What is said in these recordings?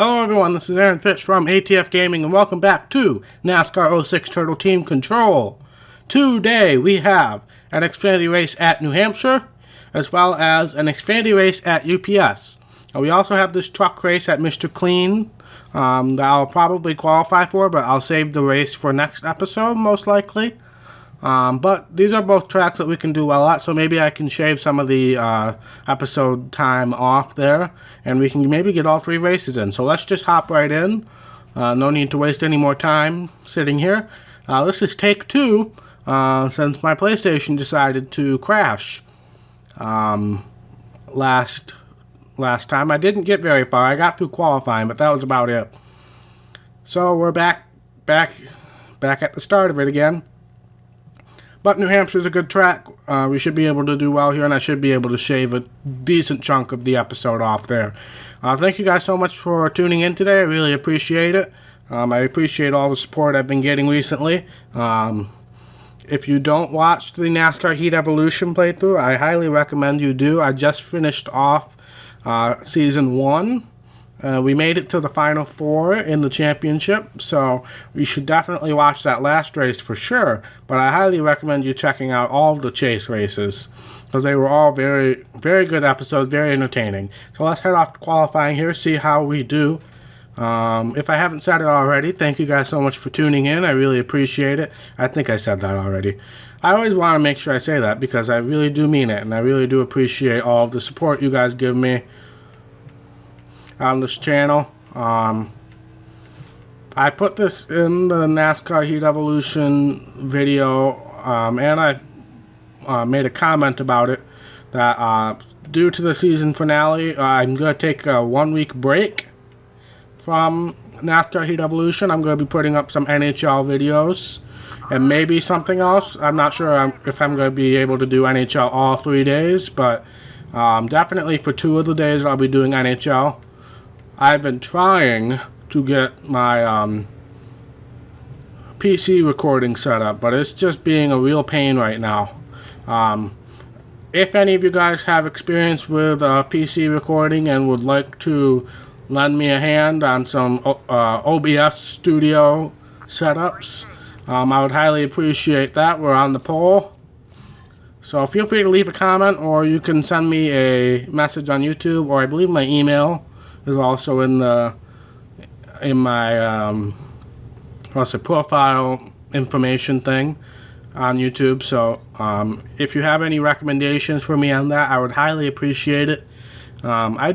Hello everyone, this is Aaron Fitch from ATF Gaming and welcome back to NASCAR 06 Turtle Team Control. Today we have an Xfinity race at New Hampshire as well as an Xfinity race at UPS. We also have this truck race at Mr. Clean that I'll probably qualify for, but I'll save the race for next episode most likely. But these are both tracks that we can do well at, so maybe I can shave some of the episode time off there, and we can maybe get all three races in. So let's just hop right in. No need to waste any more time sitting here. This is take two, since my PlayStation decided to crash last time. I didn't get very far. I got through qualifying, but that was about it. So we're back at the start of it again. But New Hampshire's a good track. We should be able to do well here, and I should be able to shave a decent chunk of the episode off there. Thank you guys so much for tuning in today. I really appreciate it. I appreciate all the support I've been getting recently. If you don't watch the NASCAR Heat Evolution playthrough, I highly recommend you do. I just finished off Season 1. We made it to the Final Four in the championship, so you should definitely watch that last race for sure. But I highly recommend you checking out all of the chase races, because they were all very, very good episodes, very entertaining. So let's head off to qualifying here, see how we do. If I haven't said it already, thank you guys so much for tuning in. I really appreciate it. I think I said that already. I always want to make sure I say that, because I really do mean it, and I really do appreciate all of the support you guys give me on this channel. I put this in the NASCAR Heat Evolution video, and I made a comment about it, that due to the season finale, I'm going to take a 1 week break from NASCAR Heat Evolution. I'm going to be putting up some NHL videos and maybe something else. I'm not sure if I'm going to be able to do NHL all 3 days, but definitely for 2 of the days I'll be doing NHL. I've been trying to get my PC recording set up, but it's just being a real pain right now. If any of you guys have experience with PC recording and would like to lend me a hand on some OBS studio setups, I would highly appreciate that. We're on the poll. So feel free to leave a comment, or you can send me a message on YouTube, or I believe my email is also in my profile information thing on YouTube. So if you have any recommendations for me on that, I would highly appreciate it. I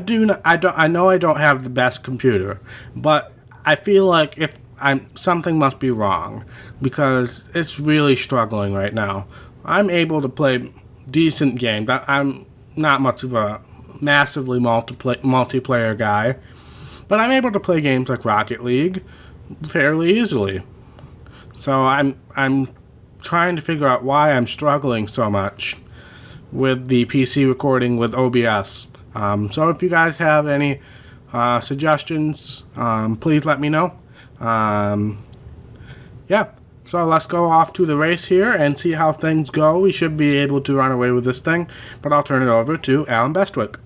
know I don't have the best computer, but I feel like something must be wrong, because it's really struggling right now. I'm able to play decent games. I'm not much of a massively multiplayer guy, but I'm able to play games like Rocket League fairly easily. So I'm trying to figure out why I'm struggling so much with the PC recording with OBS. So if you guys have any suggestions, please let me know. Yeah, so let's go off to the race here and see how things go. We should be able to run away with this thing, but I'll turn it over to Alan Bestwick.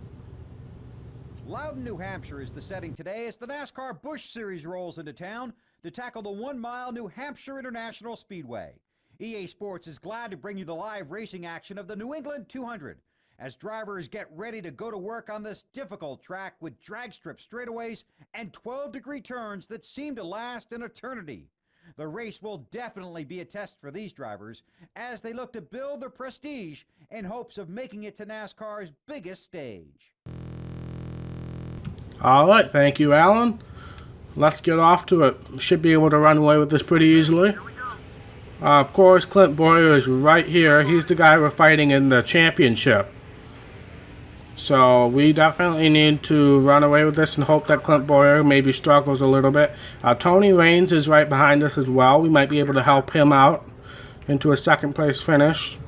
Loudon, New Hampshire is the setting today as the NASCAR Busch Series rolls into town to tackle the 1 mile New Hampshire International Speedway. EA Sports is glad to bring you the live racing action of the New England 200 as drivers get ready to go to work on this difficult track with drag strip straightaways and 12-degree turns that seem to last an eternity. The race will definitely be a test for these drivers as they look to build their prestige in hopes of making it to NASCAR's biggest stage. Alright, thank you, Alan. Let's get off to it. Should be able to run away with this pretty easily. Of course, Clint Boyer is right here. He's the guy we're fighting in the championship. So we definitely need to run away with this and hope that Clint Boyer maybe struggles a little bit. Tony Raines is right behind us as well. We might be able to help him out into a second place finish.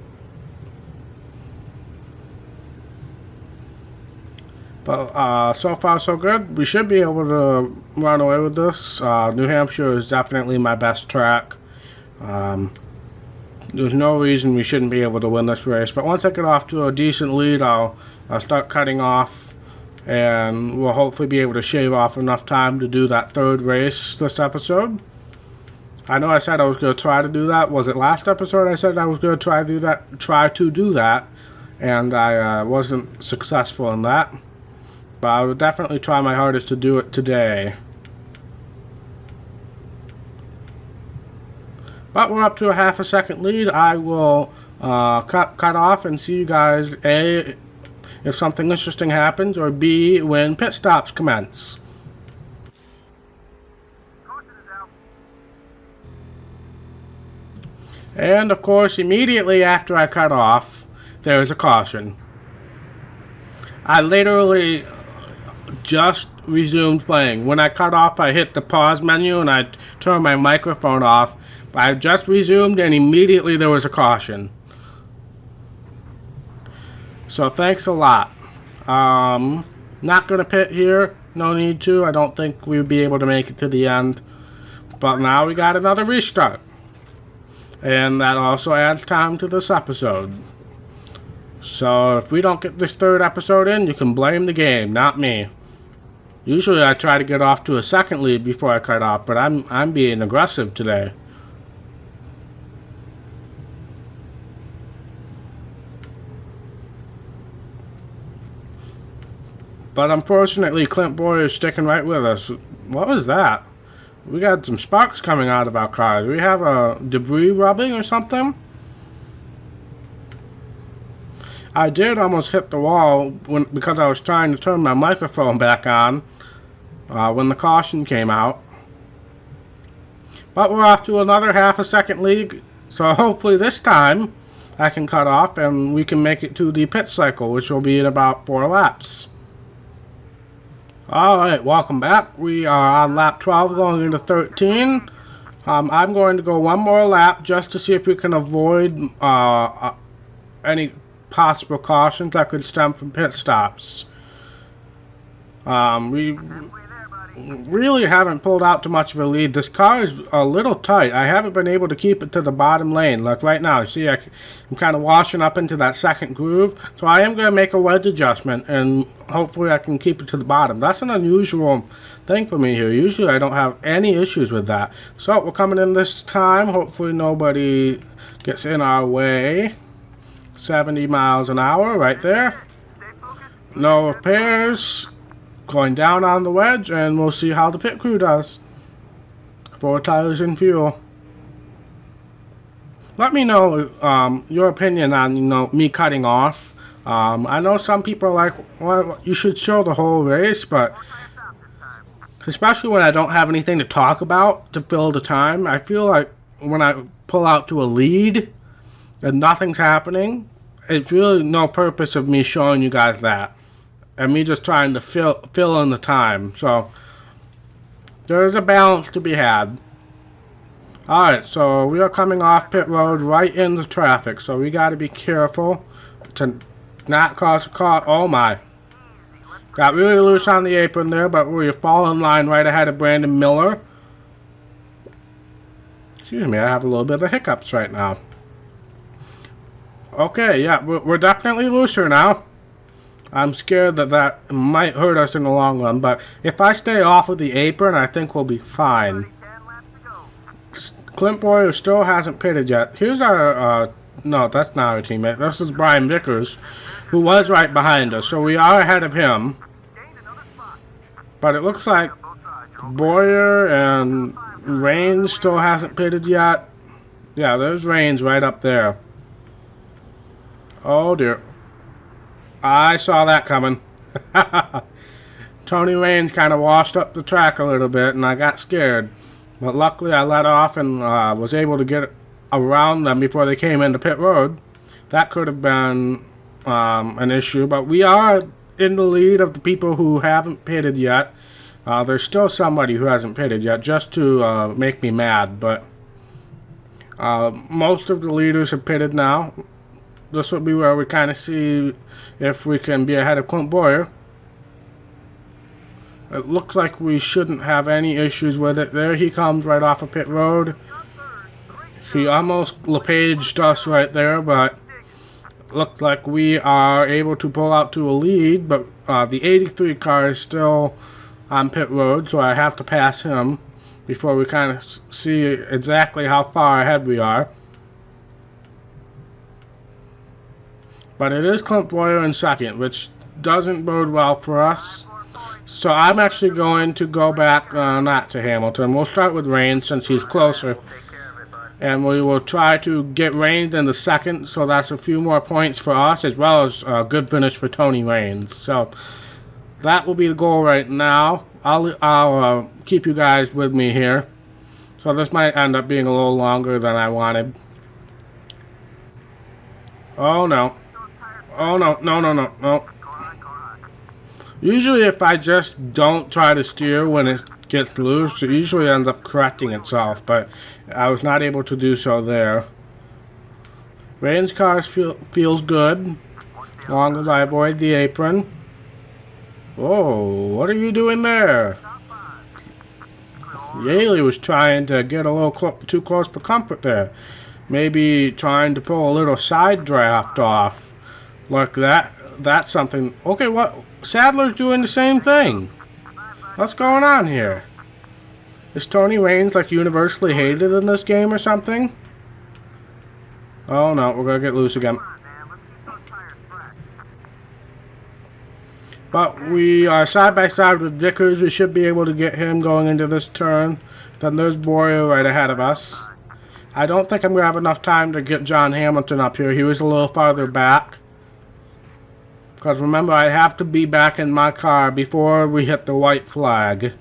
But so far so good. We should be able to run away with this. New Hampshire is definitely my best track. There's no reason we shouldn't be able to win this race. But once I get off to a decent lead, I'll start cutting off And we'll hopefully be able to shave off enough time to do that third race this episode. I know I said I was going to try to do that. Was it last episode I said I was going to try to do that, and I wasn't successful in that. But I will definitely try my hardest to do it today. But we're up to a half a second lead. I will cut off and see you guys, A, if something interesting happens, or B, when pit stops commence. And of course, immediately after I cut off, there's a caution. I literally just resumed playing. When I cut off, I hit the pause menu and I turned my microphone off. I just resumed and immediately there was a caution. So thanks a lot. Not going to pit here. No need to. I don't think we'll be able to make it to the end. But now we got another restart. And that also adds time to this episode. So if we don't get this third episode in, you can blame the game, not me. Usually I try to get off to a second lead before I cut off, but I'm being aggressive today. But unfortunately, Clint Boyer is sticking right with us. What was that? We got some sparks coming out of our car. Do we have a debris rubbing or something? I did almost hit the wall because I was trying to turn my microphone back on when the caution came out. But we're off to another half a second lead. So hopefully this time I can cut off and we can make it to the pit cycle, which will be in about 4 laps. Alright, welcome back. We are on lap 12 going into 13. I'm going to go one more lap just to see if we can avoid any possible cautions that could stem from pit stops. We really haven't pulled out too much of a lead. This car is a little tight. I haven't been able to keep it to the bottom lane. Like right now, you see I'm kind of washing up into that second groove. So I am going to make a wedge adjustment and hopefully I can keep it to the bottom. That's an unusual thing for me here. Usually I don't have any issues with that. So we're coming in this time. Hopefully nobody gets in our way. 70 miles an hour right there. No repairs. Going down on the wedge, and we'll see how the pit crew does. 4 tires and fuel. Let me know your opinion on me cutting off. I know some people are like, well, you should show the whole race, but especially when I don't have anything to talk about to fill the time, I feel like when I pull out to a lead and nothing's happening, it's really no purpose of me showing you guys that. And me just trying to fill in the time. So there is a balance to be had. Alright, so we are coming off pit road right into traffic. So we got to be careful to not cause a car. Oh my. Got really loose on the apron there, but we fall in line right ahead of Brandon Miller. Excuse me, I have a little bit of hiccups right now. Okay, yeah, we're definitely looser now. I'm scared that might hurt us in the long run, but if I stay off of the apron, I think we'll be fine. Clint Boyer still hasn't pitted yet. Here's our, no, that's not our teammate. This is Brian Vickers, who was right behind us, so we are ahead of him. But it looks like Boyer and Rains still hasn't pitted yet. Yeah, there's Rains right up there. Oh dear. I saw that coming. Tony Raines kind of washed up the track a little bit, and I got scared. But luckily, I let off and was able to get around them before they came into pit road. That could have been an issue, but we are in the lead of the people who haven't pitted yet. There's still somebody who hasn't pitted yet, just to make me mad. But most of the leaders have pitted now. This will be where we kind of see if we can be ahead of Clint Boyer. It looks like we shouldn't have any issues with it. There he comes right off of pit road. He almost LePaged us right there, but it looked like we are able to pull out to a lead, but the 83 car is still on pit road, so I have to pass him before we kind of see exactly how far ahead we are. But it is Clint Boyer in second, which doesn't bode well for us. So I'm actually going to go back, not to Hamilton. We'll start with Raines since he's closer. And we will try to get Raines in the second, so that's a few more points for us, as well as a good finish for Tony Raines. So that will be the goal right now. I'll keep you guys with me here. So this might end up being a little longer than I wanted. Oh no. Oh no, no. Usually if I just don't try to steer when it gets loose, it usually ends up correcting itself, but I was not able to do so there. Rain's car feels good, as long as I avoid the apron. Oh, what are you doing there? Yaley was trying to get a little too close for comfort there. Maybe trying to pull a little side draft off. Like that. That's something. Okay, what? Sadler's doing the same thing. What's going on here? Is Tony Raines like universally hated in this game or something? Oh no, we're gonna get loose again. But we are side by side with Vickers. We should be able to get him going into this turn. Then there's Boyer right ahead of us. I don't think I'm gonna have enough time to get John Hamilton up here. He was a little farther back. Because remember, I have to be back in my car before we hit the white flag.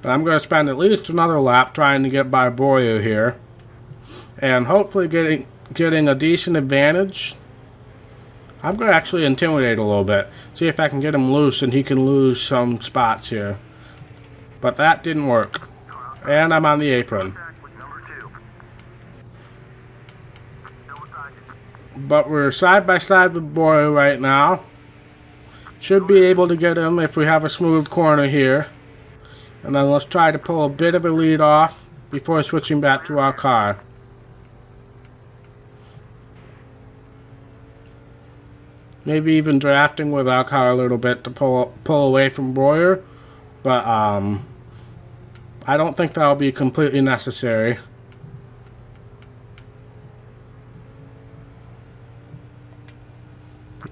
And I'm going to spend at least another lap trying to get by Boyer here. And hopefully getting a decent advantage. I'm going to actually intimidate a little bit. See if I can get him loose and he can lose some spots here. But that didn't work. And I'm on the apron. But we're side by side with Boyer right now. Should be able to get him if we have a smooth corner here. And then let's try to pull a bit of a lead off before switching back to our car. Maybe even drafting with our car a little bit to pull away from Boyer. But I don't think that'll be completely necessary.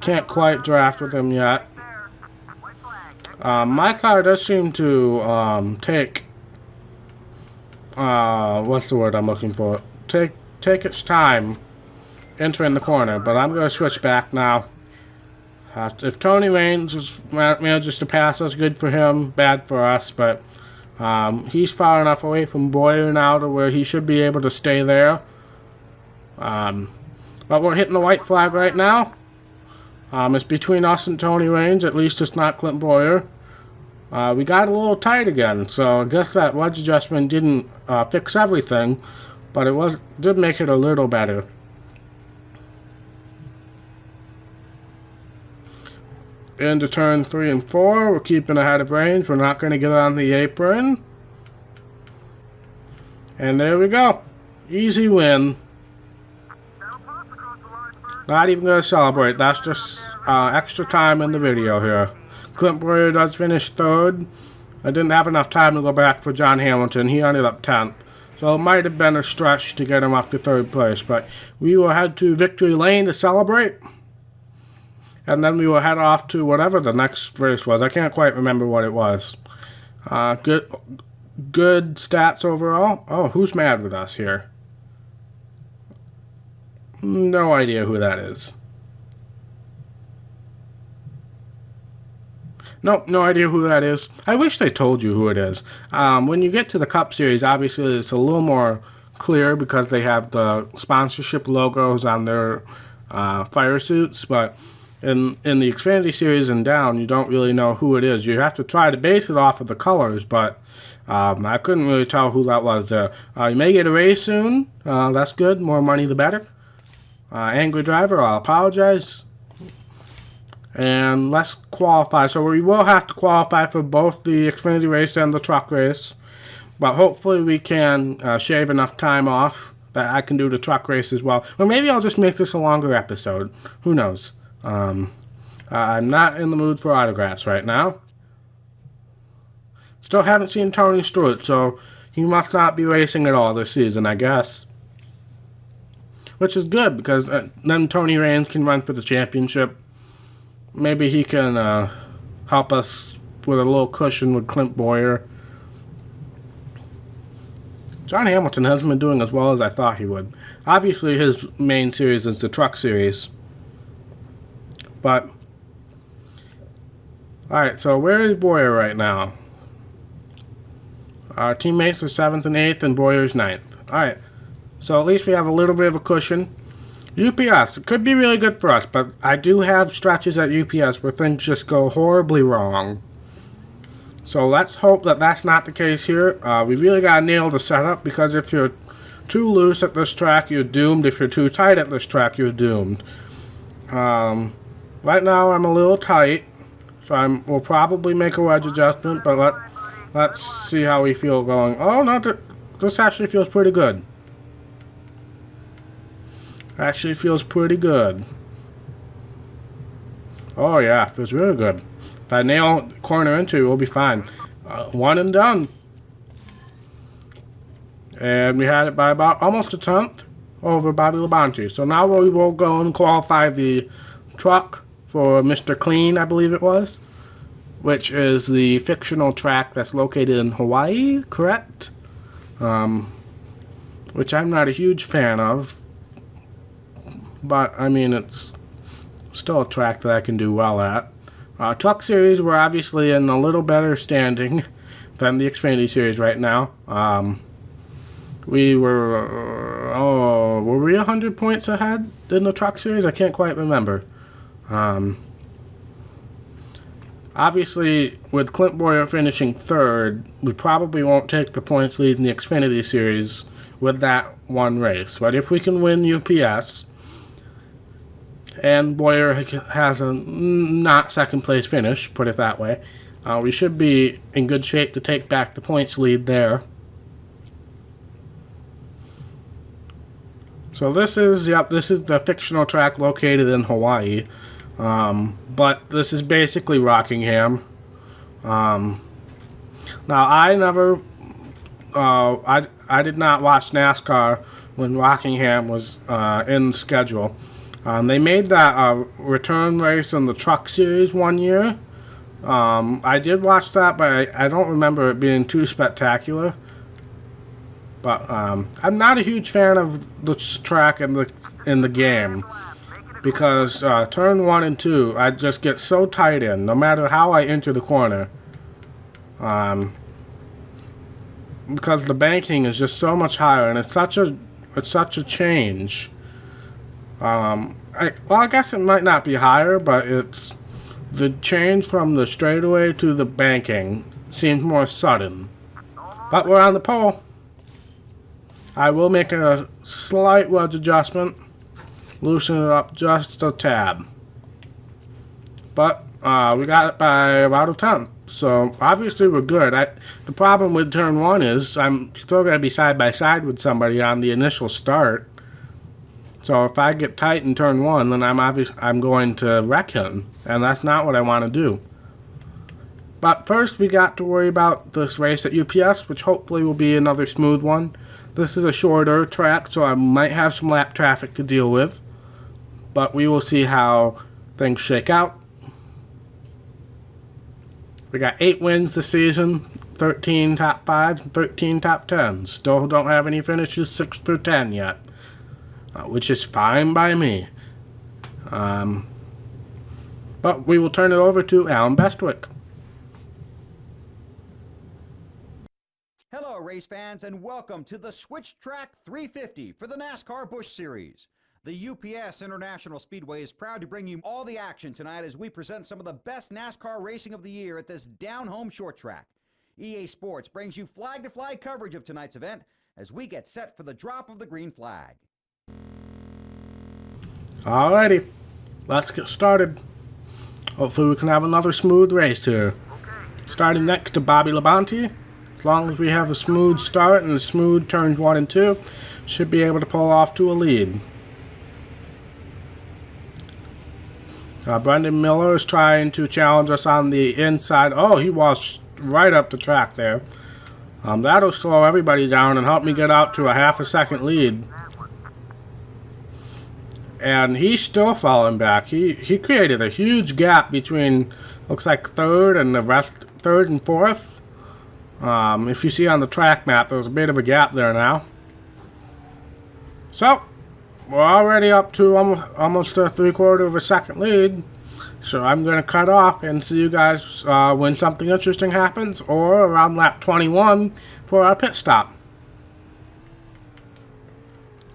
Can't quite draft with him yet. My car does seem to take what's the word I'm looking for? Take its time entering the corner, but I'm going to switch back now. If Tony Raines manages to pass us, good for him, bad for us, but he's far enough away from Boyer now to where he should be able to stay there. But we're hitting the white flag right now. It's between us and Tony Raines. At least it's not Clint Boyer. We got a little tight again, so I guess that wedge adjustment didn't fix everything, but it did make it a little better. Into turn 3 and 4, we're keeping ahead of Raines. We're not going to get on the apron. And there we go. Easy win. Not even going to celebrate. That's just extra time in the video here. Clint Boyer does finish third. I didn't have enough time to go back for John Hamilton. He ended up 10th. So it might have been a stretch to get him up to third place. But we will head to Victory Lane to celebrate. And then we will head off to whatever the next race was. I can't quite remember what it was. Good stats overall. Oh, who's mad with us here? No idea who that is. Nope, no idea who that is. I wish they told you who it is. When you get to the Cup Series, obviously it's a little more clear because they have the sponsorship logos on their fire suits, but in the Xfinity Series and down, you don't really know who it is. You have to try to base it off of the colors, but I couldn't really tell who that was there. You may get a raise soon. That's good. More money, the better. Angry driver, I'll apologize. And let's qualify. So we will have to qualify for both the Xfinity race and the truck race. But hopefully we can shave enough time off that I can do the truck race as well. Or maybe I'll just make this a longer episode. Who knows? I'll I'm not in the mood for autographs right now. Still haven't seen Tony Stewart, so he must not be racing at all this season, I guess. Which is good, because then Tony Raines can run for the championship. Maybe he can help us with a little cushion with Clint Boyer. John Hamilton hasn't been doing as well as I thought he would. Obviously, his main series is the Truck Series. But, alright, so where is Boyer right now? Our teammates are 7th and 8th, and Boyer's 9th. Alright, so at least we have a little bit of a cushion. UPS, it could be really good for us, but I do have stretches at UPS where things just go horribly wrong. So let's hope that that's not the case here. We really got to nail the setup, because if you're too loose at this track, you're doomed. If you're too tight at this track, you're doomed. Right now I'm a little tight, so we'll probably make a wedge adjustment, but let's see how we feel going. Oh, this actually feels pretty good. Actually feels pretty good. Oh yeah, feels really good. If I nail corner entry, we'll be fine. One and done. And we had it by about almost a tenth over Bobby Labonte. So now we will go and qualify the truck for Mr. Clean, I believe it was, which is the fictional track that's located in Hawaii, correct? Which I'm not a huge fan of, but I mean, it's still a track that I can do well at. Truck Series, we're obviously in a little better standing than the Xfinity Series right now. We were we 100 points ahead in the Truck Series? I can't quite remember. Obviously, with Clint Boyer finishing 3rd, we probably won't take the points lead in the Xfinity Series with that one race. But if we can win UPS, and Boyer has a not second place finish, put it that way, we should be in good shape to take back the points lead there. So this is the fictional track located in Hawaii, but this is basically Rockingham. Now I never, I did not watch NASCAR when Rockingham was in the schedule. They made that return race in the Truck Series one year. I did watch that, but I don't remember it being too spectacular. But I'm not a huge fan of this track in the game, because turn 1 and 2, I just get so tight in, no matter how I enter the corner. Because the banking is just so much higher, and it's such a change. Well, I guess it might not be higher, but it's the change from the straightaway to the banking seems more sudden. But we're on the pole. I will make a slight wedge adjustment, loosen it up just a tad. But we got it by about a tenth, so obviously we're good. The problem with turn 1 is I'm still going to be side by side with somebody on the initial start. So if I get tight in turn 1, then I'm going to wreck him, and that's not what I want to do. But first we got to worry about this race at UPS, which hopefully will be another smooth one. This is a shorter track, so I might have some lap traffic to deal with, but we will see how things shake out. We got 8 wins this season, 13 top 5s, and 13 top 10s. Still don't have any finishes 6 through 10 yet, which is fine by me. But we will turn it over to Alan Bestwick. Hello, race fans, and welcome to the Switch Track 350 for the NASCAR Busch Series. The UPS International Speedway is proud to bring you all the action tonight as we present some of the best NASCAR racing of the year at this down-home short track. EA Sports brings you flag-to-flag coverage of tonight's event as we get set for the drop of the green flag. Alrighty, let's get started. Hopefully we can have another smooth race here. Starting next to Bobby Labonte. As long as we have a smooth start and a smooth turns 1 and 2, should be able to pull off to a lead. Brendan Miller is trying to challenge us on the inside. Oh, he was right up the track there. That'll slow everybody down and help me get out to a half a second lead. And he's still falling back. He created a huge gap between, looks like third and fourth. If you see on the track map, there's a bit of a gap there now. So, we're already up to almost a 3/4 of a second lead. So I'm going to cut off and see you guys when something interesting happens, or around lap 21 for our pit stop.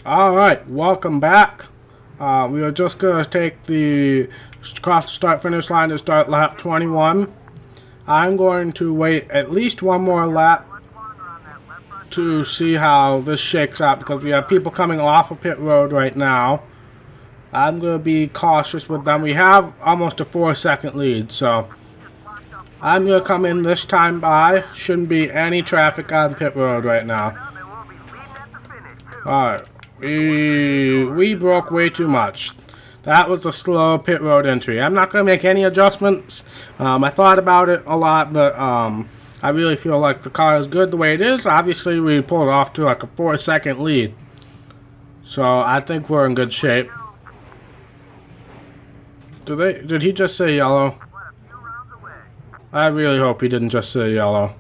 Alright, welcome back. We are just going to take the cross the start finish line to start lap 21. I'm going to wait at least one more lap to see how this shakes out, because we have people coming off of pit road right now. I'm going to be cautious with them. We have almost a 4-second lead, so I'm going to come in this time by. Shouldn't be any traffic on pit road right now. Alright, we broke way too much. That was a slow pit road entry. I'm not going to make any adjustments. I thought about it a lot, but I really feel like the car is good the way it is. Obviously, we pulled off to like a 4-second lead. So I think we're in good shape. Did he just say yellow? I really hope he didn't just say yellow.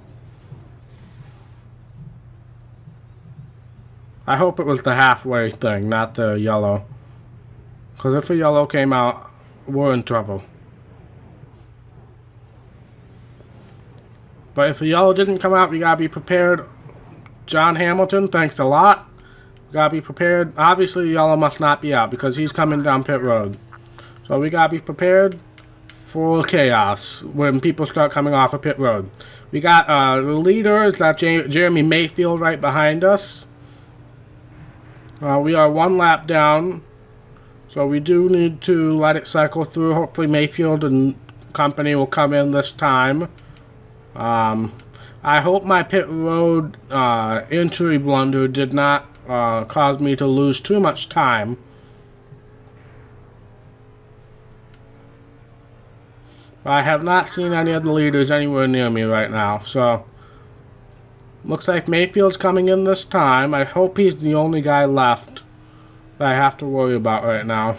I hope it was the halfway thing, not the yellow. Because if a yellow came out, we're in trouble. But if a yellow didn't come out, we gotta be prepared. John Hamilton, thanks a lot. We gotta be prepared. Obviously, yellow must not be out because he's coming down pit road. So we gotta be prepared for chaos when people start coming off of pit road. We got the leader is that Jeremy Mayfield right behind us. We are one lap down, so we do need to let it cycle through. Hopefully Mayfield and company will come in this time. I hope my pit road entry blunder did not cause me to lose too much time. I have not seen any of the leaders anywhere near me right now, so looks like Mayfield's coming in this time. I hope he's the only guy left that I have to worry about right now.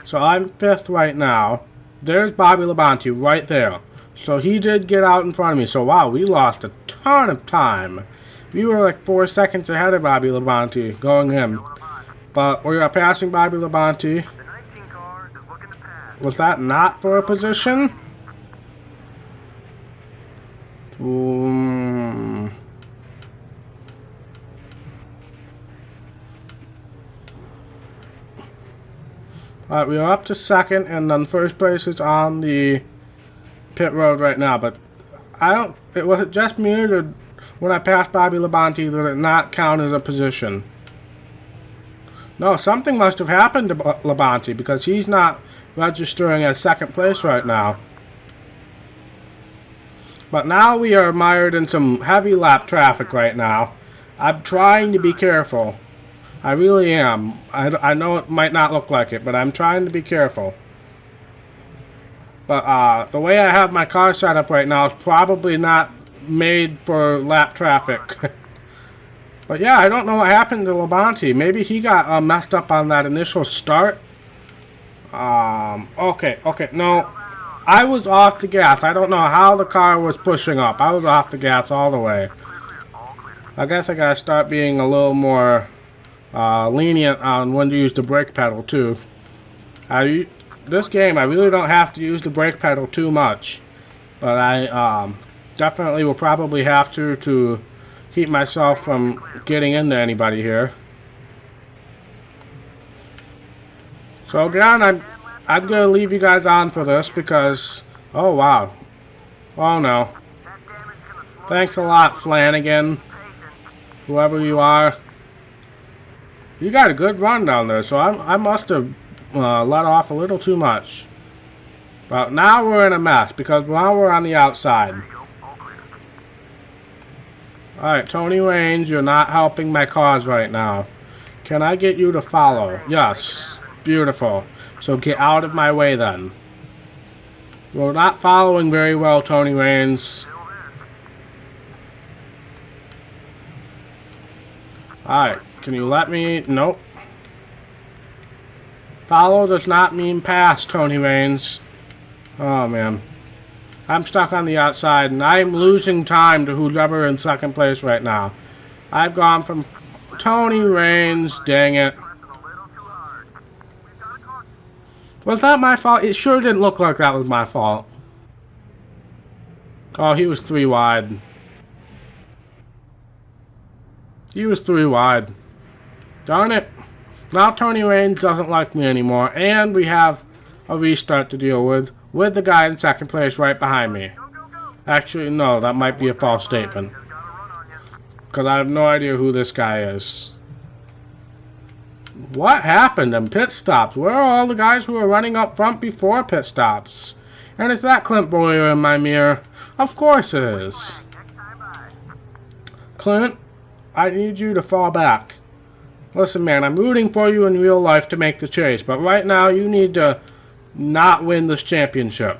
So I'm 5th right now. There's Bobby Labonte right there. So he did get out in front of me. So wow, we lost a ton of time. We were like 4 seconds ahead of Bobby Labonte going in. But we are passing Bobby Labonte. Was that not for a position? Alright, we are up to 2nd, and then 1st place is on the pit road right now. But was it just me, or when I passed Bobby Labonte, did it not count as a position? No, something must have happened to Labonte, because he's not registering as 2nd place right now. But now we are mired in some heavy lap traffic right now. I'm trying to be careful. I really am. I know it might not look like it, but I'm trying to be careful. But the way I have my car set up right now is probably not made for lap traffic. But yeah, I don't know what happened to Labonte. Maybe he got messed up on that initial start. Okay, no. I was off the gas. I don't know how the car was pushing up. I was off the gas all the way. I guess I gotta start being a little more lenient on when to use the brake pedal too. This game, I really don't have to use the brake pedal too much. But I definitely will probably have to keep myself from getting into anybody here. So again, I'm going to leave you guys on for this because, oh wow, oh no. Thanks a lot, Flanagan, whoever you are. You got a good run down there, so I must have let off a little too much. But now we're in a mess because now we're on the outside. Alright, Tony Raines, you're not helping my cause right now. Can I get you to follow? Yes. Beautiful. So get out of my way then. We're not following very well, Tony Raines. Alright, can you let me... Nope. Follow does not mean pass, Tony Raines. Oh, man. I'm stuck on the outside, and I'm losing time to whoever in second place right now. I've gone from Tony Raines, dang it. Was that my fault? It sure didn't look like that was my fault. Oh, he was 3 wide. He was 3 wide. Darn it. Now Tony Raines doesn't like me anymore, and we have a restart to deal with the guy in second place right behind me. Actually, no, that might be a false statement. Because I have no idea who this guy is. What happened in pit stops? Where are all the guys who were running up front before pit stops? And is that Clint Boyer in my mirror? Of course it is. Clint, I need you to fall back. Listen, man, I'm rooting for you in real life to make the chase, but right now you need to not win this championship.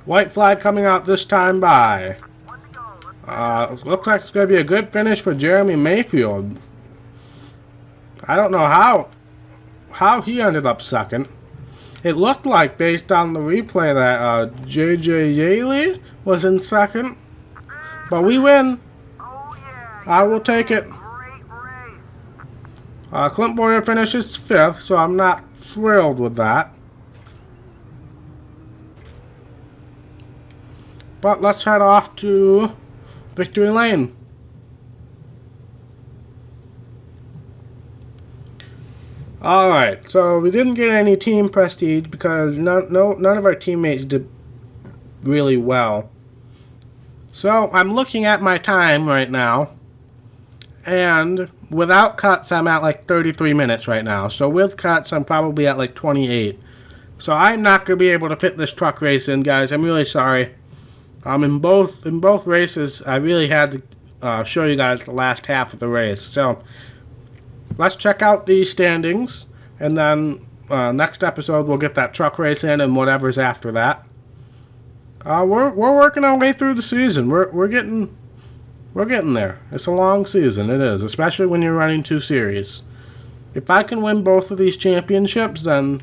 White flag coming out this time by. Looks like it's going to be a good finish for Jeremy Mayfield. I don't know how he ended up second. It looked like, based on the replay, that J.J. Yaley was in second. But we win. I will take it. Clint Boyer finishes 5th, so I'm not thrilled with that. But let's head off to Victory Lane. Alright, so we didn't get any team prestige because none of our teammates did really well. So I'm looking at my time right now, and without cuts I'm at like 33 minutes right now. So with cuts I'm probably at like 28. So I'm not going to be able to fit this truck race in, guys. I'm really sorry. In both races I really had to show you guys the last half of the race. So let's check out the standings, and then next episode we'll get that truck race in and whatever's after that. We're working our way through the season. We're getting there. It's a long season. It is, especially when you're running 2 series. If I can win both of these championships, then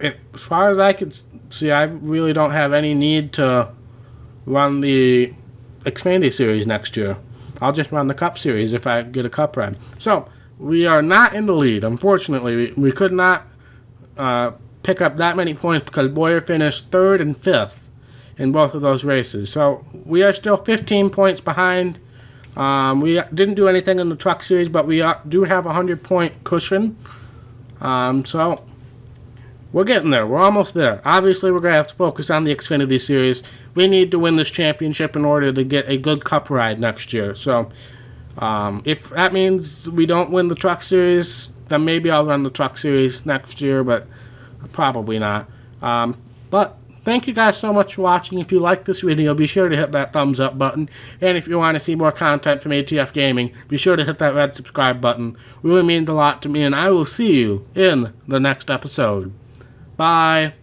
as far as I can see, I really don't have any need to run the Xfinity Series next year. I'll just run the Cup Series if I get a Cup run. So we are not in the lead. Unfortunately, we could not pick up that many points because Boyer finished 3rd and 5th in both of those races. So we are still 15 points behind. We didn't do anything in the Truck Series, but we do have a 100-point cushion. So we're getting there. We're almost there. Obviously, we're going to have to focus on the Xfinity Series. We need to win this championship in order to get a good Cup ride next year. So if that means we don't win the Truck Series, then maybe I'll run the Truck Series next year, but probably not. But thank you guys so much for watching. If you like this video, be sure to hit that thumbs up button. And if you want to see more content from ATF Gaming, be sure to hit that red subscribe button. It really means a lot to me, and I will see you in the next episode. Bye.